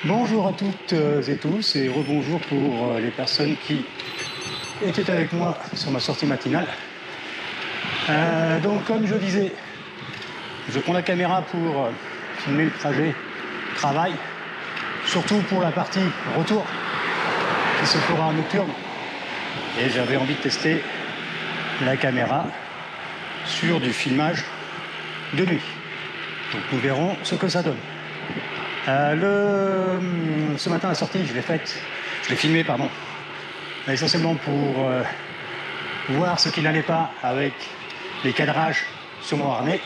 Bonjour à toutes et tous et rebonjour pour les personnes qui étaient avec moi sur ma sortie matinale. Donc comme je disais, je prends la caméra pour filmer le trajet travail, surtout pour la partie retour qui se fera en nocturne. Et j'avais envie de tester la caméra sur du filmage de nuit. Donc nous verrons ce que ça donne. Ce matin, la sortie, je l'ai filmé, essentiellement pour voir ce qui n'allait pas avec les cadrages sur mon harnais.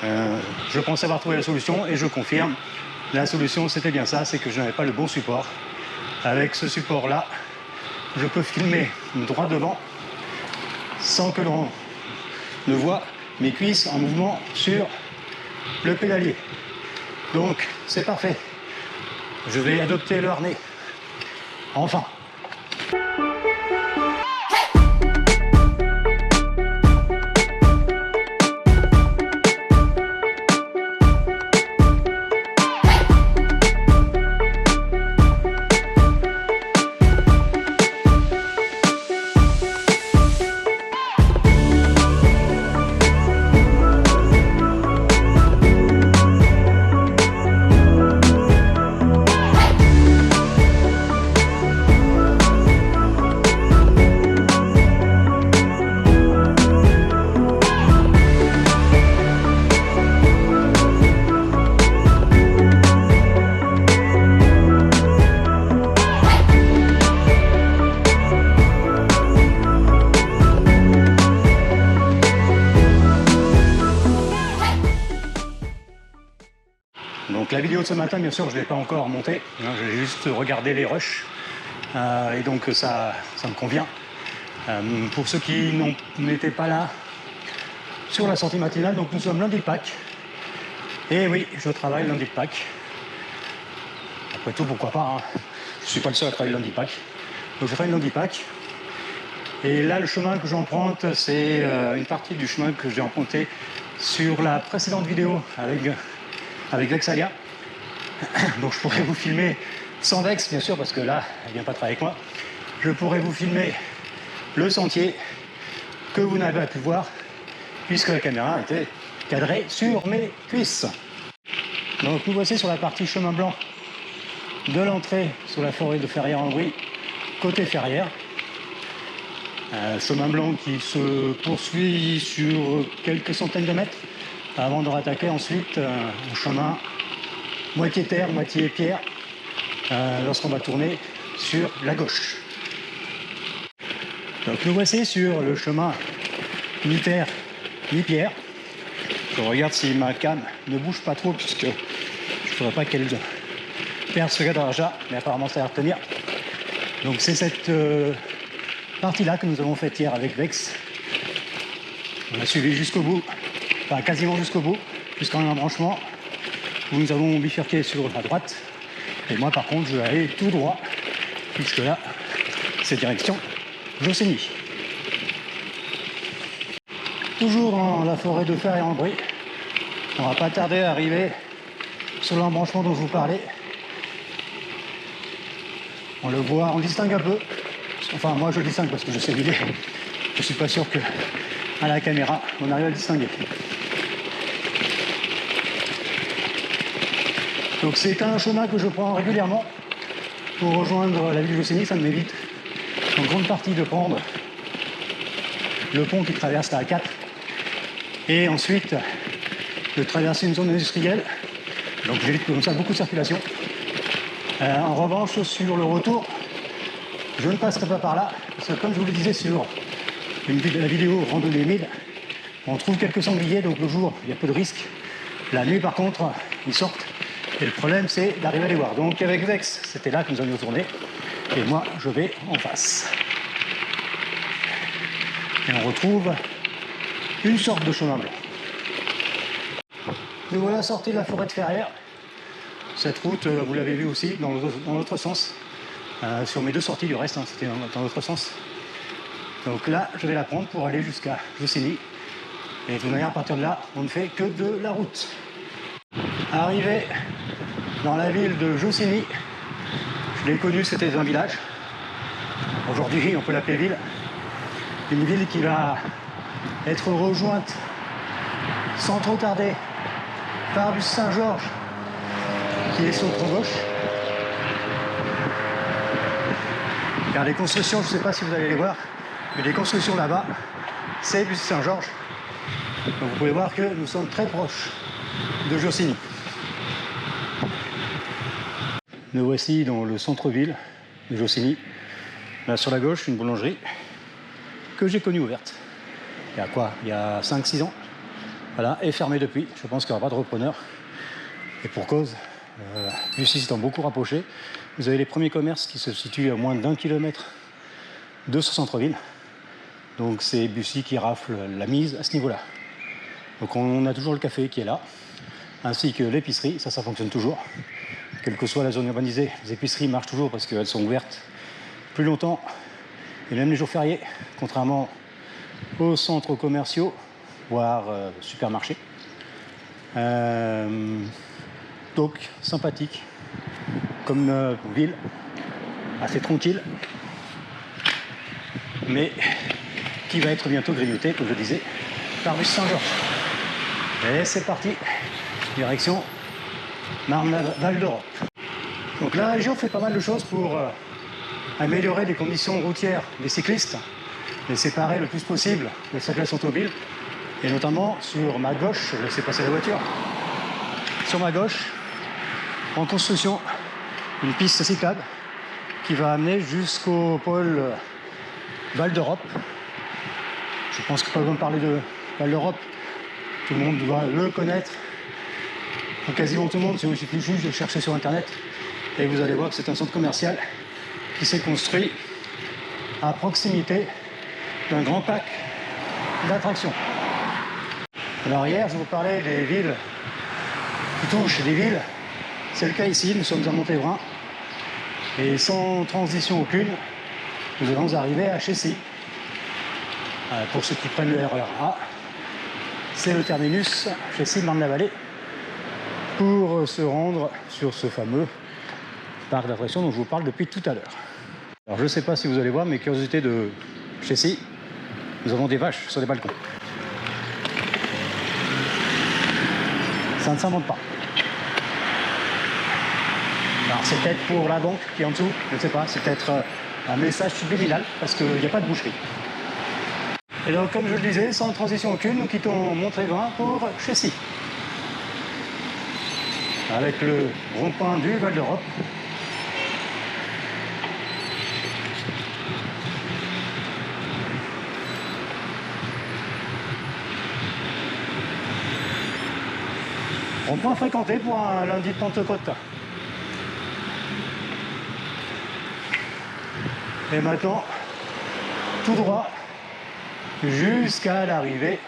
Je pense avoir trouvé la solution et je confirme, la solution c'était bien ça, c'est que je n'avais pas le bon support. Avec ce support-là, je peux filmer droit devant sans que l'on ne voit mes cuisses en mouvement sur le pédalier. Donc c'est parfait. Je vais adopter le harnais. Enfin. Donc la vidéo de ce matin, bien sûr, je ne l'ai pas encore montée. J'ai juste regardé les rushs. Et donc ça me convient. Pour ceux qui n'étaient pas là sur la sortie matinale, donc nous sommes lundi de Pâques. Et oui, je travaille lundi de Pâques. Après tout, pourquoi pas, hein. Je ne suis pas le seul à travailler lundi de Pâques. Donc je travaille lundi de Pâques. Et là, le chemin que j'emprunte, c'est une partie du chemin que j'ai emprunté sur la précédente vidéo avec Vexalia. Donc je pourrais vous filmer sans Vex, bien sûr, parce que là, elle ne vient pas travailler avec moi. Je pourrais vous filmer le sentier que vous n'avez pas pu voir, puisque la caméra était cadrée sur mes cuisses. Donc nous voici sur la partie chemin blanc de l'entrée sur la forêt de Ferrières-en-Brie, côté Ferrières. Chemin blanc qui se poursuit sur quelques centaines de mètres avant de rattaquer ensuite un chemin moitié terre, moitié pierre lorsqu'on va tourner sur la gauche. Donc nous voici sur le chemin mi-terre, mi-pierre. Je regarde si ma cam ne bouge pas trop puisque je ne voudrais pas qu'elle perde ce cadrage-là, mais apparemment ça va retenir. Donc c'est cette partie-là que nous avons faite hier avec Vex. On a suivi jusqu'au bout, enfin quasiment jusqu'au bout, jusqu'en un embranchement où nous avons bifurqué sur la droite. Et moi par contre je vais aller tout droit, puisque là c'est direction Jossigny. Toujours dans la forêt de Ferrières-en-Brie. On va pas tarder à arriver sur l'embranchement dont je vous parlais. On le voit, on le distingue un peu. Enfin moi je le distingue parce que je sais l'idée. Je suis pas sûr que à la caméra on arrive à le distinguer. Donc c'est un chemin que je prends régulièrement pour rejoindre la ville de Jossigny. Ça m'évite en grande partie de prendre le pont qui traverse la A4 et ensuite de traverser une zone industrielle. Donc j'évite comme ça beaucoup de circulation. En revanche, sur le retour, je ne passerai pas par là, parce que comme je vous le disais sur la vidéo randonnée 1000, on trouve quelques sangliers, donc le jour, il y a peu de risques. La nuit, par contre, ils sortent. Et le problème, c'est d'arriver à les voir. Donc avec Vex, c'était là que nous allions tourner. Et moi, je vais en face. Et on retrouve une sorte de chemin blanc. Nous voilà sortis de la forêt de Ferrières. Cette route, vous l'avez vu aussi, dans l'autre sens. Sur mes deux sorties du reste, hein, c'était dans l'autre sens. Donc là, je vais la prendre pour aller jusqu'à Jossigny. Et de toute manière, à partir de là, on ne fait que de la route. Arrivé dans la ville de Jossigny. Je l'ai connu, c'était un village. Aujourd'hui, on peut l'appeler ville. Une ville qui va être rejointe sans trop tarder par Bus Saint-Georges, qui est sur notre gauche. Car les constructions, je ne sais pas si vous allez les voir, mais les constructions là-bas, c'est Bus Saint-Georges. Donc vous pouvez voir que nous sommes très proches de Jossigny. Nous voici dans le centre-ville de Jossigny. Là sur la gauche, une boulangerie que j'ai connue ouverte. Il y a quoi? Il y a 5-6 ans. Voilà, et fermée depuis. Je pense qu'il n'y aura pas de repreneur. Et pour cause, Bussy s'étant beaucoup rapproché, vous avez les premiers commerces qui se situent à moins d'1 kilomètre de ce centre-ville. Donc c'est Bussy qui rafle la mise à ce niveau-là. Donc on a toujours le café qui est là, ainsi que l'épicerie, ça fonctionne toujours. Quelle que soit la zone urbanisée, les épiceries marchent toujours parce qu'elles sont ouvertes plus longtemps, et même les jours fériés, contrairement aux centres commerciaux, voire supermarchés. Donc sympathique, comme ville, assez tranquille, mais qui va être bientôt grignotée, comme je le disais, par Bus Saint-Georges. Et c'est parti, direction Marne-Val d'Europe. Donc la région fait pas mal de choses pour améliorer les conditions routières des cyclistes, les séparer le plus possible de circulation automobile, et notamment sur ma gauche, je laisse passer la voiture, sur ma gauche, en construction, une piste cyclable qui va amener jusqu'au pôle Val d'Europe. Je pense que pas besoin de parler de Val d'Europe, tout le monde doit le connaître, enfin, quasiment tout le monde, il suffit juste de chercher sur internet et vous allez voir que c'est un centre commercial qui s'est construit à proximité d'un grand parc d'attractions. Alors hier, je vous parlais des villes qui touchent les villes. C'est le cas ici, nous sommes à Montévrain. Et sans transition aucune, nous allons arriver à Chessy. Pour ceux qui prennent le RER A, c'est le terminus Chessy-Marne-la-Vallée pour se rendre sur ce fameux parc d'attractions dont je vous parle depuis tout à l'heure. Alors je ne sais pas si vous allez voir, mais curiosité de Chessy, nous avons des vaches sur les balcons. Ça ne s'invente pas. Alors c'est peut-être pour la banque qui est en dessous, je ne sais pas, c'est peut-être un message subliminal parce qu'il n'y a pas de boucherie. Et donc comme je le disais, sans transition aucune, nous quittons Montévrain pour Chessy. Avec le rond-point du Val d'Europe. Rond-point fréquenté pour un lundi de Pentecôte. Et maintenant, tout droit jusqu'à l'arrivée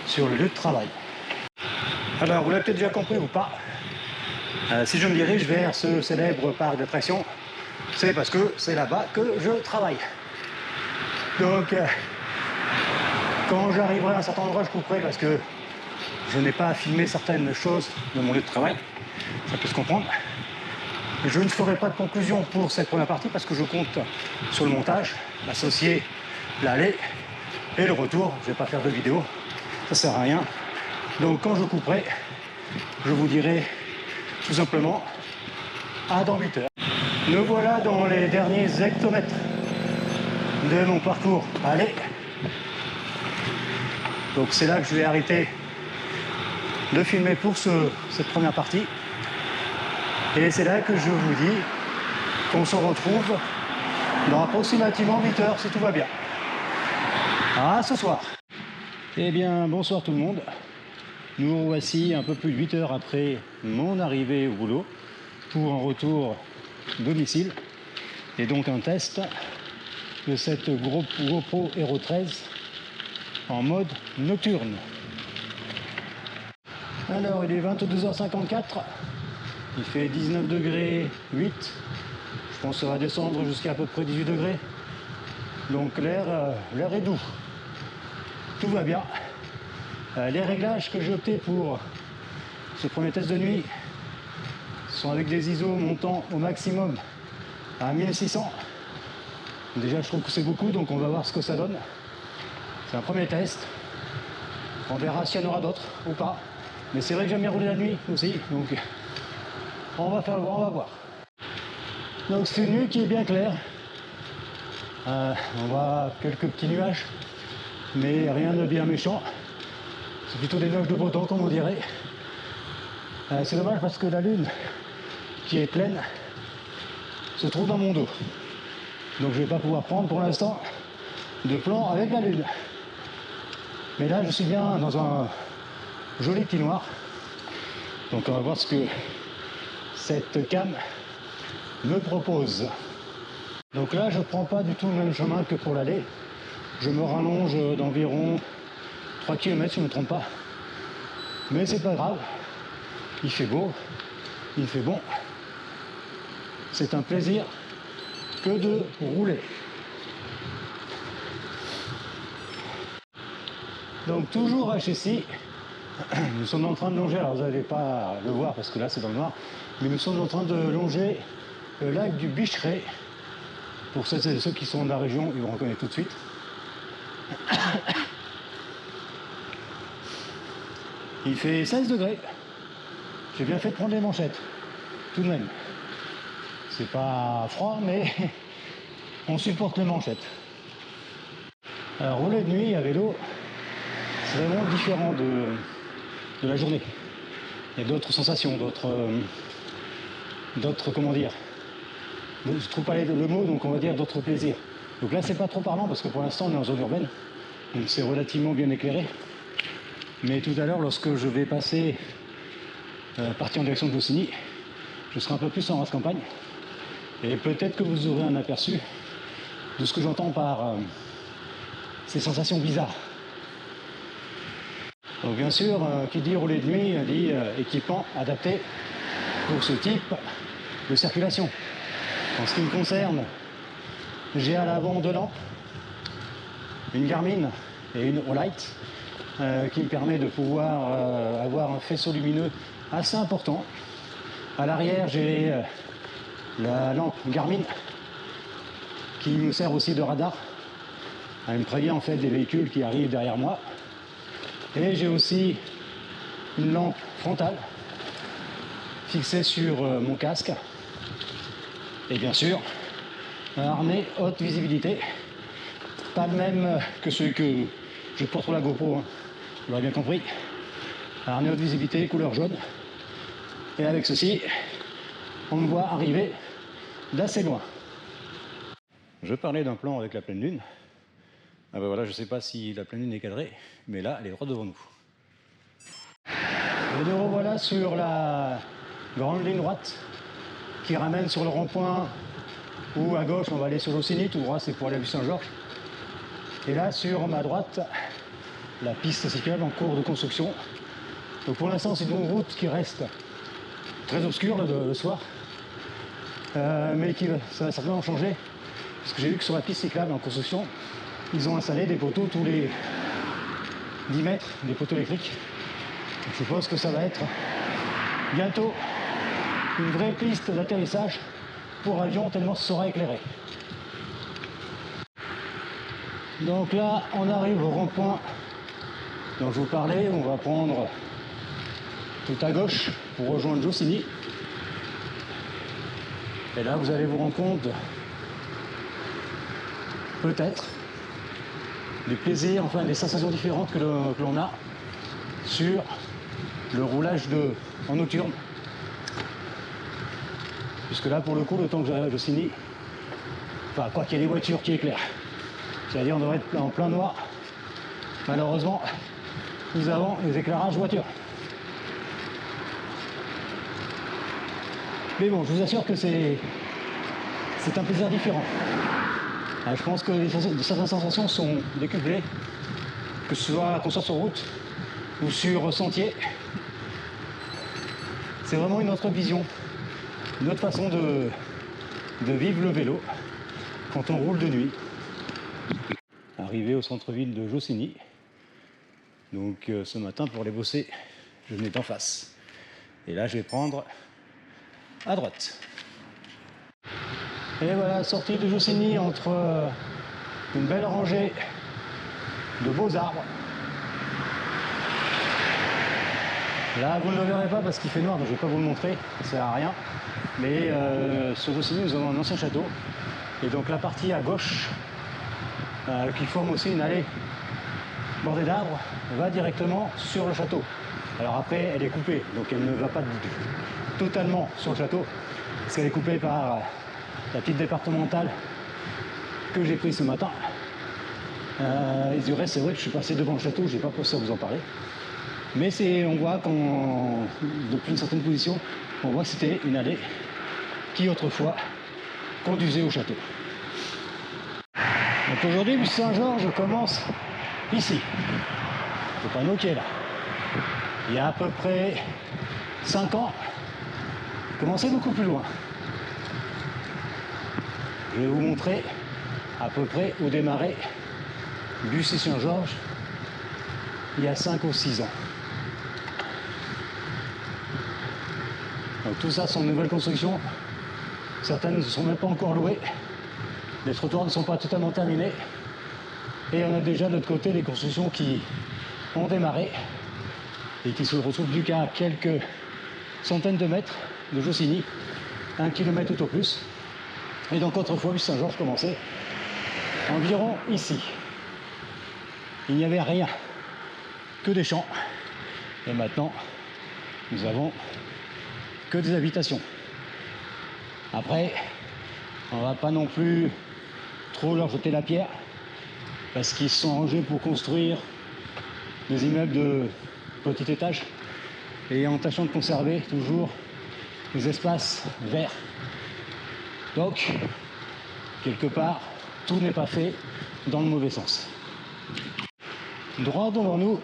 sur le lieu de travail. Alors, vous l'avez peut-être déjà compris ou pas, si je me dirige vers ce célèbre parc d'attractions, c'est parce que c'est là-bas que je travaille. Donc, quand j'arriverai à un certain endroit, je couperai parce que je n'ai pas à filmer certaines choses de mon lieu de travail, ça peut se comprendre. Je ne ferai pas de conclusion pour cette première partie parce que je compte sur le montage, associer l'aller et le retour. Je ne vais pas faire de vidéo, ça ne sert à rien. Donc quand je couperai, je vous dirai tout simplement à dans 8 heures. Nous voilà dans les derniers hectomètres de mon parcours aller. Donc c'est là que je vais arrêter de filmer pour cette première partie. Et c'est là que je vous dis qu'on se retrouve dans approximativement 8 heures si tout va bien. À ce soir. Eh bien, bonsoir tout le monde. Nous voici un peu plus de 8 heures après mon arrivée au boulot pour un retour domicile et donc un test de cette GoPro Hero 13 en mode nocturne. Alors, il est 22h54. Il fait 19 degrés 8. Je pense que ça va descendre jusqu'à peu près 18 degrés. Donc l'air est doux. Tout va bien. Les réglages que j'ai opté pour ce premier test de nuit sont avec des ISO montant au maximum à 1600. Déjà je trouve que c'est beaucoup, donc on va voir ce que ça donne. C'est un premier test. On verra s'il y en aura d'autres ou pas. Mais c'est vrai que j'aime bien rouler la nuit aussi, donc on va voir. Donc c'est une nuit qui est bien claire. On voit quelques petits nuages, mais rien de bien méchant. C'est plutôt des nuages de beau temps, comme on dirait. C'est dommage parce que la lune, qui est pleine, se trouve dans mon dos. Donc je ne vais pas pouvoir prendre pour l'instant de plan avec la lune. Mais là je suis bien dans un joli petit noir. Donc on va voir ce que cette cam me propose. Donc là je ne prends pas du tout le même chemin que pour l'aller. Je me rallonge d'environ 3 km si je ne me trompe pas. Mais c'est pas grave. Il fait beau, il fait bon. C'est un plaisir que de rouler. Donc toujours à Chessy, nous sommes en train de longer, alors vous n'allez pas le voir parce que là c'est dans le noir, mais nous sommes en train de longer le lac du Bicheret. Pour ceux qui sont de la région, ils vont reconnaître tout de suite. Il fait 16 degrés. J'ai bien fait de prendre les manchettes, tout de même. C'est pas froid, mais on supporte les manchettes. Alors rouler de nuit à vélo, c'est vraiment différent de la journée. Il y a d'autres sensations, d'autres comment dire, je trouve pas le mot, donc on va dire d'autres plaisirs. Donc là c'est pas trop parlant parce que pour l'instant on est en zone urbaine, donc c'est relativement bien éclairé. Mais tout à l'heure, lorsque je vais partir en direction de Goscinny, je serai un peu plus en race campagne. Et peut-être que vous aurez un aperçu de ce que j'entends par ces sensations bizarres. Donc bien sûr, qui dit rouler de nuit, dit équipement adapté pour ce type de circulation. En ce qui me concerne, j'ai à l'avant 2 lampes, une Garmin et une Olight, qui me permet de pouvoir avoir un faisceau lumineux assez important. À l'arrière, j'ai la lampe Garmin qui me sert aussi de radar. Elle me prévient en fait des véhicules qui arrivent derrière moi. Et j'ai aussi une lampe frontale fixée sur mon casque. Et bien sûr, un harnais haute visibilité. Pas le même que celui que je porte sur la GoPro, hein. Vous l'aurez bien compris. Un harnais haute visibilité, couleur jaune. Et avec ceci, on me voit arriver d'assez loin. Je parlais d'un plan avec la pleine lune. Ah ben voilà, je ne sais pas si la pleine lune est cadrée, mais là, elle est droite devant nous. Et nous revoilà sur la grande ligne droite qui ramène sur le rond-point où à gauche on va aller sur Goscinny, tout droit c'est pour aller à Saint-Georges. Et là sur ma droite, la piste cyclable en cours de construction. Donc pour l'instant c'est une route qui reste très obscure le soir, mais ça va certainement changer, parce que j'ai vu que sur la piste cyclable en construction, ils ont installé des poteaux tous les 10 mètres, des poteaux électriques. Donc je suppose que ça va être bientôt une vraie piste d'atterrissage pour avion tellement ce sera éclairé. Donc là on arrive au rond-point dont je vous parlais, on va prendre tout à gauche pour rejoindre Goscinny. Et là vous allez vous rendre compte peut-être des plaisirs, enfin des sensations différentes que l'on a sur le roulage en nocturne. Puisque là pour le coup le temps que j'arrive à Goscinny, enfin quoi qu'il y ait des voitures qui éclairent, c'est-à-dire on devrait être en plein noir. Malheureusement nous avons les éclairages voitures. Mais bon, je vous assure que c'est un plaisir différent. Je pense que certaines sensations sont décuplées, que ce soit qu'on soit sur route ou sur sentier. C'est vraiment une autre vision, une autre façon de vivre le vélo quand on roule de nuit. Arrivé au centre-ville de Goscinny, donc ce matin pour aller bosser, je venais d'en face. Et là je vais prendre à droite. Et voilà, sortie de Jossigny entre une belle rangée de beaux arbres. Là, vous ne le verrez pas parce qu'il fait noir, donc je ne vais pas vous le montrer, ça sert à rien. Mais sur Jossigny, nous avons un ancien château. Et donc la partie à gauche, qui forme aussi une allée bordée d'arbres, va directement sur le château. Alors après, elle est coupée, donc elle ne va pas totalement sur le château, parce qu'elle est coupée par la petite départementale que j'ai prise ce matin. Et du reste, c'est vrai que je suis passé devant le château, je n'ai pas pensé à vous en parler. Mais on voit depuis une certaine position, on voit que c'était une allée qui autrefois conduisait au château. Donc aujourd'hui, Bussy-Saint-Georges commence ici, le panneau qui est là. Il y a à peu près 5 ans, commençait beaucoup plus loin. Je vais vous montrer à peu près où démarrait Bussy-Saint-Georges il y a 5 ou 6 ans. Donc tout ça sont de nouvelles constructions. Certaines ne sont même pas encore louées. Les trottoirs ne sont pas totalement terminés. Et on a déjà de l'autre côté les constructions qui ont démarré et qui se retrouvent plus qu'à quelques centaines de mètres de Jossigny, 1 kilomètre tout au plus. Et donc autrefois, Bussy-Saint-Georges commençait environ ici. Il n'y avait rien, que des champs. Et maintenant, nous avons que des habitations. Après, on va pas non plus trop leur jeter la pierre, parce qu'ils se sont rangés pour construire des immeubles de petit étage, et en tâchant de conserver toujours les espaces verts. Donc, quelque part, tout n'est pas fait dans le mauvais sens. Droit devant nous,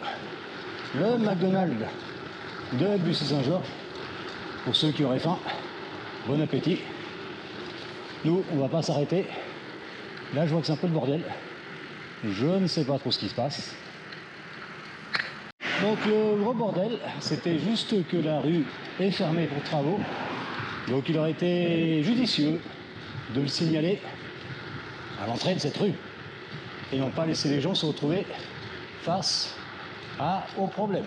le McDonald's de Bussy-Saint-Georges. Pour ceux qui auraient faim, bon appétit. Nous, on va pas s'arrêter. Là, je vois que c'est un peu le bordel. Je ne sais pas trop ce qui se passe. Donc le gros bordel, c'était juste que la rue est fermée pour travaux. Donc il aurait été judicieux de le signaler à l'entrée de cette rue et non pas laisser les gens se retrouver face au problème.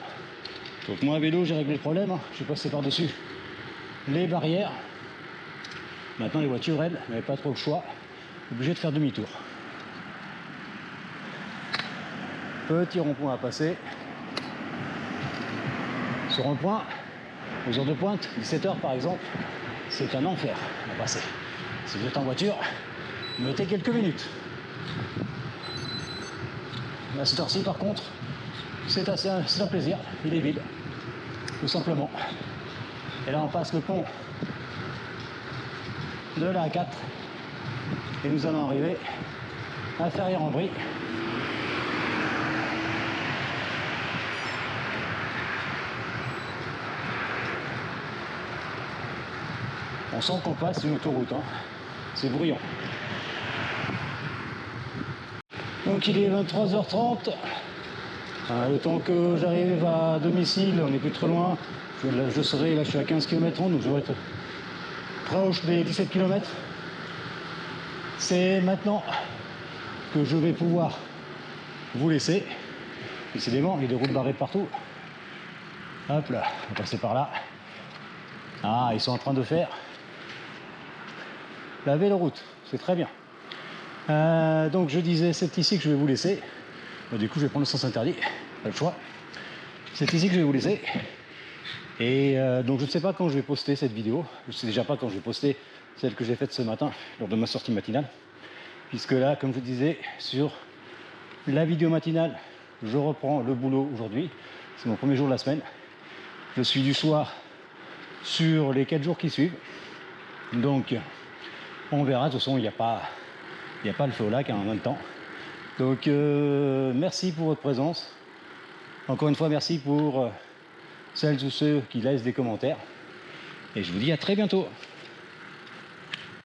Donc moi à vélo, j'ai réglé le problème, je suis passé par-dessus les barrières. Maintenant les voitures, elles, n'avaient pas trop le choix, obligé de faire demi-tour. Petit rond-point à passer. Ce rond-point, aux heures de pointe, 17h par exemple, c'est un enfer à passer. Si vous êtes en voiture, mettez quelques minutes. À cette heure-ci par contre, c'est un plaisir, il est vide, tout simplement. Et là on passe le pont de la A4 et nous allons arriver à Ferrières-en-Brie. On sent qu'on passe une autoroute, hein. C'est bruyant. Donc il est 23h30. Le temps que j'arrive à domicile, on n'est plus trop loin. Je serai, là je suis à 15 km/h, donc je vais être proche des 17 km. C'est maintenant que je vais pouvoir vous laisser. Décidément, il y a des routes barrées partout. Hop là, on va passer par là. Ah, ils sont en train de faire la véloroute, c'est très bien. Donc je disais, c'est ici que je vais vous laisser. Du coup, je vais prendre le sens interdit, pas le choix. C'est ici que je vais vous laisser. Et donc je ne sais pas quand je vais poster cette vidéo. Je ne sais déjà pas quand je vais poster celle que j'ai faite ce matin lors de ma sortie matinale. Puisque là, comme je disais, sur la vidéo matinale, je reprends le boulot aujourd'hui. C'est mon premier jour de la semaine. Je suis du soir sur les 4 jours qui suivent. Donc on verra. De toute façon, il n'y a pas le feu au lac en même temps. Donc merci pour votre présence. Encore une fois, merci pour celles ou ceux qui laissent des commentaires. Et je vous dis à très bientôt.